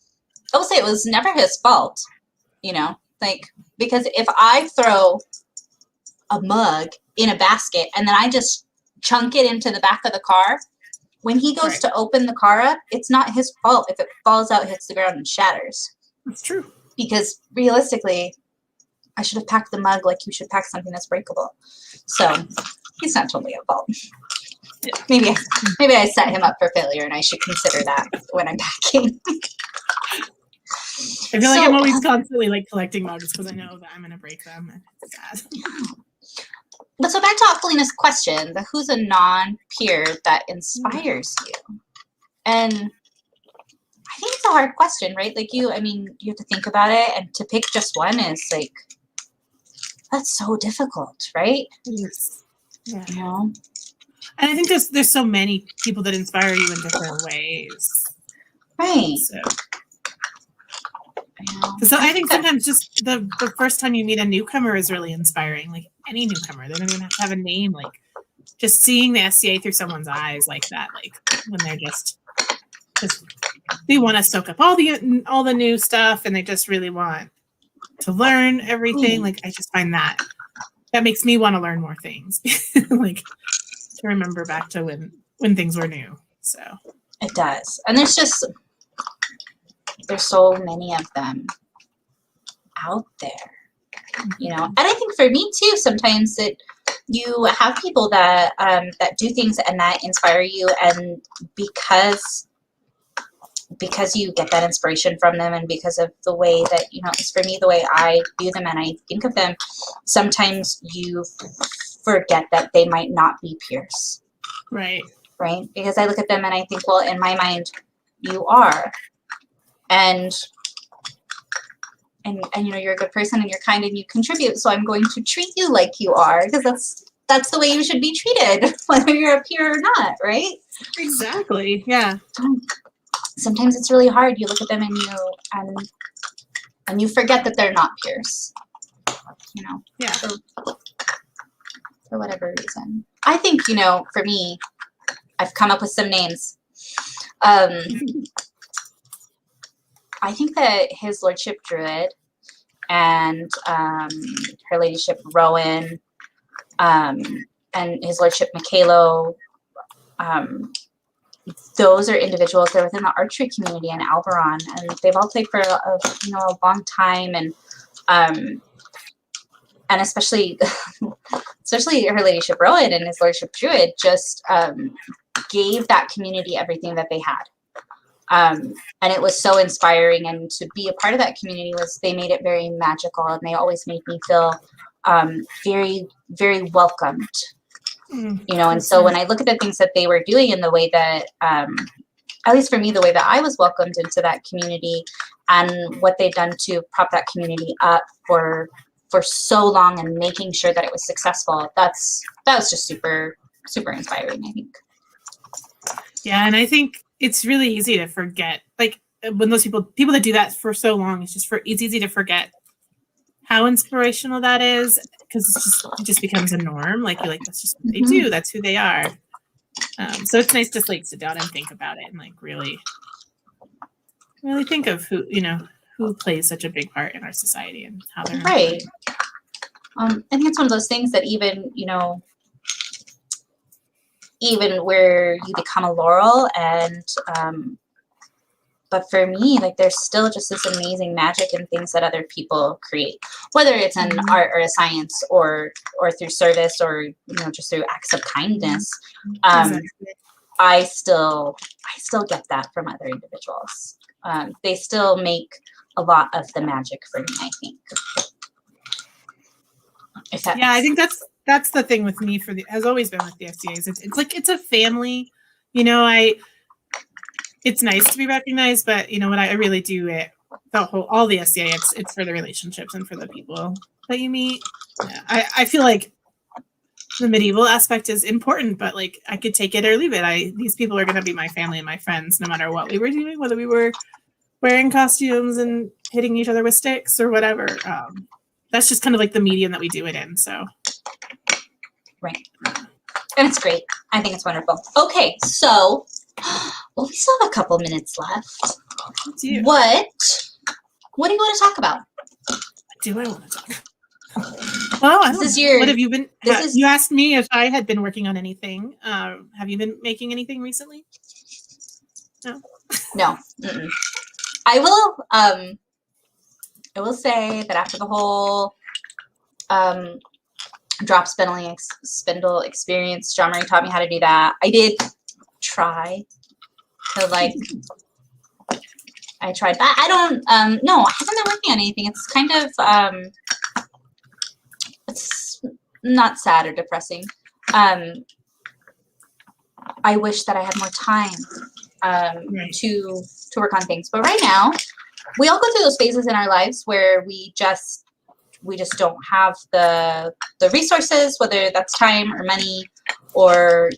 I will say it was never his fault, like, because if I throw a mug in a basket and then I just chunk it into the back of the car, when he goes to open the car up, it's not his fault if it falls out, hits the ground, and shatters. That's true. Because realistically, I should have packed the mug like you should pack something that's breakable. So he's not totally at fault. Maybe I set him up for failure, and I should consider that when I'm packing. I feel like I'm always constantly like collecting mugs because I know that I'm gonna break them, and it's sad. But so back to Aquilina's question, who's a non-peer that inspires you? And I think it's a hard question, right? Like you have to think about it, and to pick just one is like, that's so difficult, right? Yes. Yeah. And I think there's so many people that inspire you in different ways. Right. So I think sometimes just the first time you meet a newcomer is really inspiring. Like any newcomer, they don't even have to have a name. Like just seeing the SCA through someone's eyes like that, like when they're just they want to soak up all the new stuff, and they just really want to learn everything. Like I just find that makes me want to learn more things. Like to remember back to when things were new. So it does. And there's so many of them out there, And I think for me too, sometimes that you have people that do things and that inspire you, and because you get that inspiration from them, and because of the way that it's for me, the way I view them and I think of them, sometimes you forget that they might not be peers. Right. Because I look at them and I think, well, in my mind, you are. And you're a good person and you're kind and you contribute, so I'm going to treat you like you are, because that's the way you should be treated, whether you're a peer or not, right? Exactly. Yeah. Sometimes it's really hard. You look at them and you forget that they're not peers. Yeah. For whatever reason. I think, for me, I've come up with some names. I think that His Lordship Druid and Her Ladyship Rowan and His Lordship Michaelo, those are individuals that are within the archery community in Alberon, and they've all played for a long time, and especially Her Ladyship Rowan and His Lordship Druid just gave that community everything that they had. And it was so inspiring, and to be a part of that community they made it very magical, and they always made me feel very, very welcomed. And so when I look at the things that they were doing in the way that, at least for me, the way that I was welcomed into that community and what they've done to prop that community up for so long and making sure that it was successful, that was just super, super inspiring, I think. Yeah, and I think it's really easy to forget, like when those people that do that for so long, it's easy to forget how inspirational that is, because it just becomes a norm. Like you're like, that's just what they do. That's who they are. So it's nice to like sit down and think about it and like really think of who plays such a big part in our society and how they're right. I think it's one of those things that even where you become a Laurel, and but for me, like there's still just this amazing magic in things that other people create, whether it's in art or a science or through service or just through acts of kindness. I still get that from other individuals. They still make a lot of the magic for me, I think. I think that's the thing with me has always been with the SCAs. It's like it's a family. It's nice to be recognized, but what I really do it all the SCA, it's for the relationships and for the people that you meet. I feel like the medieval aspect is important, but like I could take it or leave it. These people are going to be my family and my friends, no matter what we were doing, whether we were wearing costumes and hitting each other with sticks or whatever. That's just kind of like the medium that we do it in. So, right, and it's great. I think it's wonderful. Okay, so we still have a couple minutes left. What do you want to talk about? What do I want to talk? Well, what have you been? You asked me if I had been working on anything. Have you been making anything recently? No. No. Mm-mm. I will say that after the whole drop spindle experience, John Murray taught me how to do that. I did try to I tried that. I don't no, I haven't been working on anything. It's kind of it's not sad or depressing. I wish that I had more time to work on things. But right now, we all go through those phases in our lives where we just don't have the resources, whether that's time or money, or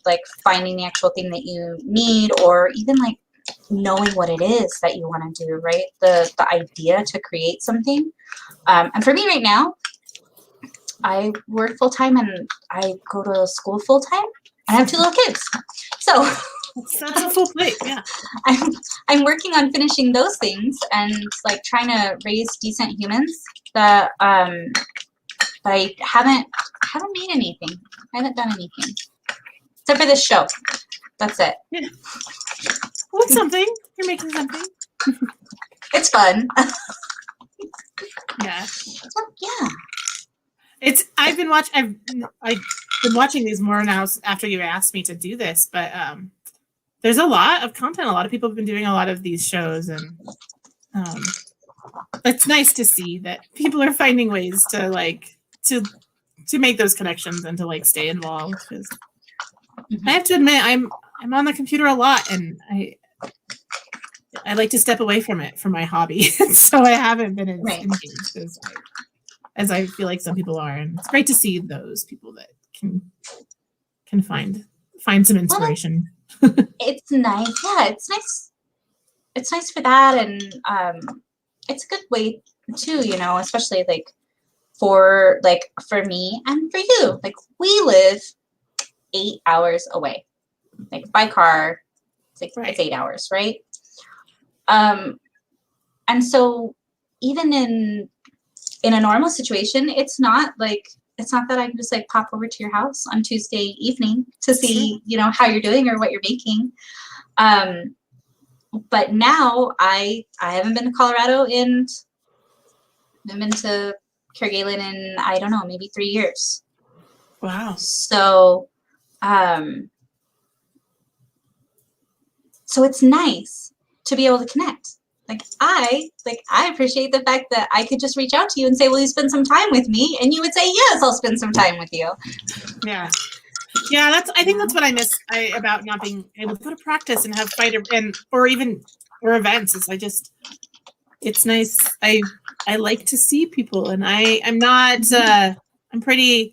like finding the actual thing that you need, or even like knowing what it is that you want to do, right? The idea to create something. And for me right now, I work full-time and I go to school full-time. I have 2 little kids. So that's a full plate, yeah. I'm working on finishing those things and like trying to raise decent humans that but I haven't made anything. I haven't done anything. Except for this show. That's it. Yeah. Well, it's something. You're making something. It's fun. Yeah. Yeah. I've been watching these more now after you asked me to do this, but there's a lot of content. A lot of people have been doing a lot of these shows, and it's nice to see that people are finding ways to to make those connections and to stay involved. Because I have to admit, I'm on the computer a lot, and I like to step away from it for my hobby. So I haven't been as engaged as I feel like some people are, and it's great to see those people that can find some inspiration. It's nice. Yeah, it's nice. It's nice for that, and it's a good way too, especially for me and for you. We live 8 hours away. By car, it's 8 hours, right? And so even in a normal situation, it's not that I can just like pop over to your house on Tuesday evening to see, you know, how you're doing or what you're making. But now I haven't been to Colorado and I've been to Kerguelen in, I don't know, maybe 3 years. Wow. So, so it's nice to be able to connect. I appreciate the fact that I could just reach out to you and say, will you spend some time with me? And you would say, yes, I'll spend some time with you. Yeah. Yeah, I think that's what I miss about not being able to go to practice and have fight or events. It's nice. I like to see people, and I'm not I'm pretty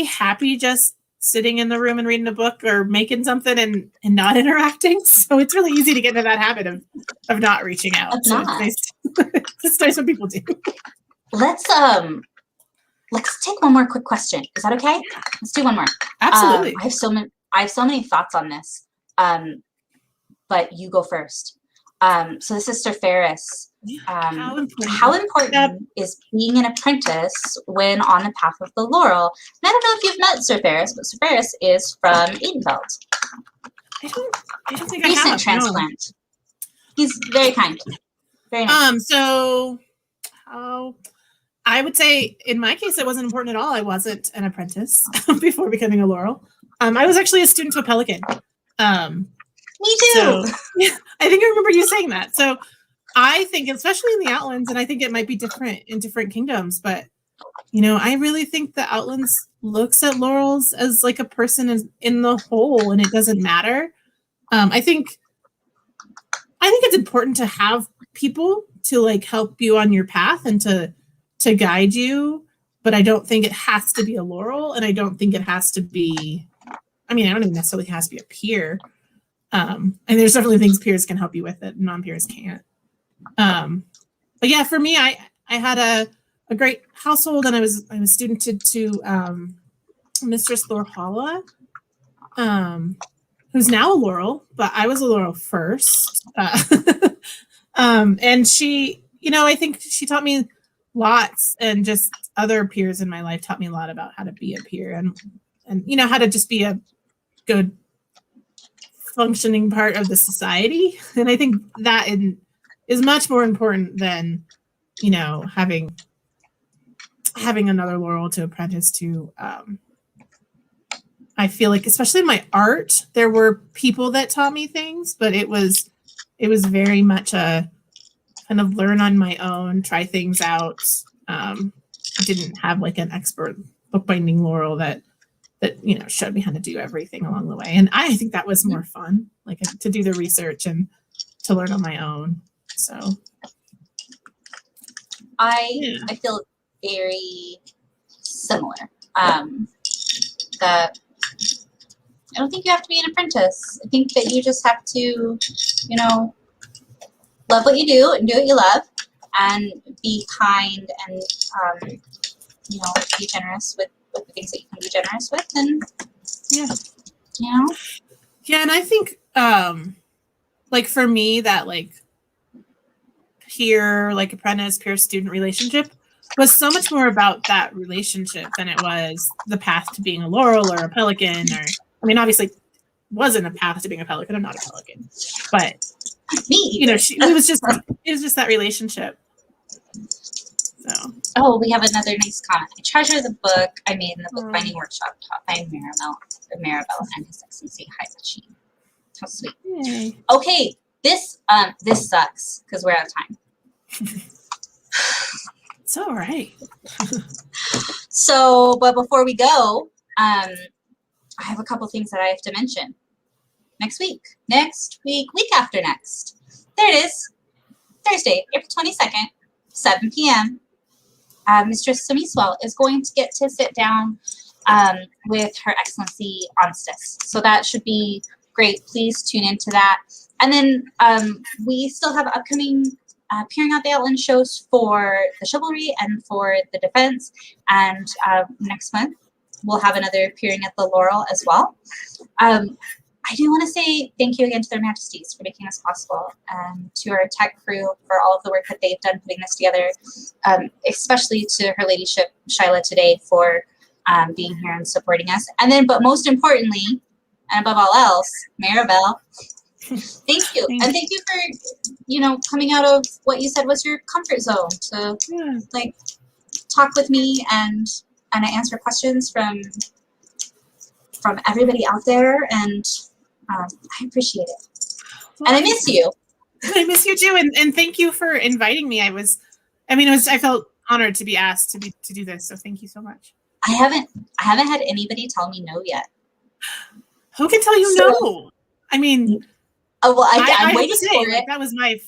happy just sitting in the room and reading a book or making something and not interacting. So it's really easy to get into that habit of not reaching out. So it's nice when people do. Let's take one more quick question. Is that okay? Let's do one more. Absolutely. I have so many thoughts on this. But you go first. So this is Sir Ferris. How important is being an apprentice when on the path of the Laurel? And I don't know if you've met Sir Ferris, but Sir Ferris is from Edenfeld. I don't think Recent I have. transplant. No. He's very kind. Very nice. So I would say in my case, it wasn't important at all. I wasn't an apprentice before becoming a Laurel. I was actually a student to a Pelican. Me too. So, yeah, I think I remember you saying that. So I think, especially in the Outlands, and I think it might be different in different kingdoms, but you know, I really think the Outlands looks at Laurels as like a person in the whole, and it doesn't matter. I think it's important to have people to like help you on your path and to guide you, but I don't think it has to be a Laurel, and I don't think it has to be. I mean, I don't even necessarily has to be a peer. And there's definitely things peers can help you with that non-peers can't. But yeah, for me, I had a great household, and I was student to Mistress Thorhala, who's now a Laurel, but I was a Laurel first. And she, you know, I think she taught me lots, and just other peers in my life taught me a lot about how to be a peer and you know, how to just be a good functioning part of the society. And I think that is much more important than, you know, having another Laurel to apprentice to. I feel like, especially in my art, there were people that taught me things, but it was very much a kind of learn on my own, try things out. I didn't have like an expert bookbinding Laurel that you know showed me how to do everything along the way, and I think that was more fun, like to do the research and to learn on my own. So I feel very similar. That I don't think you have to be an apprentice. I think that you just have to, you know, love what you do and do what you love, and be kind and you know, be generous with the things that you can be generous with, and you know. Yeah, and I think like for me, that like peer, like apprentice, peer student relationship was so much more about that relationship than it was the path to being a Laurel or a Pelican, or I mean, obviously wasn't a path to being a Pelican. I'm not a Pelican, but you know, it was just that relationship. So. Oh, we have another nice comment. I treasure the book I made in the bookbinding workshop taught by Mirabel and His Excellency High Machine. How sweet. Yay. Okay, this sucks because we're out of time. It's all right. So, but before we go, I have a couple things that I have to mention. Next week, week after next. There it is. Thursday, April 22nd, 7 p.m. Mistress Sabiha is going to get to sit down with Her Excellency Onstis. So that should be great. Please tune into that. And then we still have upcoming Peering Out the Outland shows for the Chivalry and for the Defense. And next month, we'll have another Peering at the Laurel as well. I do want to say thank you again to their majesties for making this possible, to our tech crew for all of the work that they've done putting this together, especially to her ladyship, Shyla, today for being here and supporting us. And then, but most importantly, and above all else, Mirabel, thank you. And thank you for, coming out of what you said was your comfort zone to like talk with me and answer questions from everybody out there. And I appreciate it. And I miss you. I miss you too. And thank you for inviting me. I felt honored to be asked to do this. So thank you so much. I haven't had anybody tell me no yet. Who can tell you no? I mean, oh well, I'm waiting for it. That was my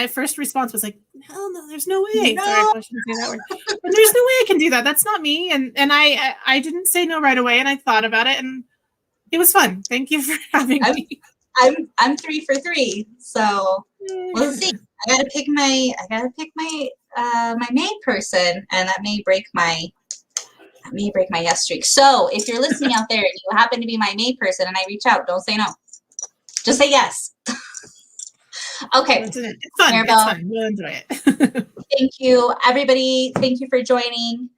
first response was like, hell no, there's no way. No. Sorry, I shouldn't say that word. But there's no way I can do that. That's not me. And I didn't say no right away, and I thought about it, and it was fun. Thank you for having me. I'm 3 for 3, so we'll see. I gotta pick my my maid person, and that may break my yes streak. So if you're listening out there and you happen to be my maid person and I reach out, don't say no. Just say yes. Okay. It's fun. Mirabel, it's fun. We'll enjoy it. Thank you, everybody. Thank you for joining.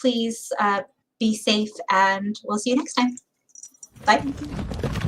Please be safe, and we'll see you next time. Bye.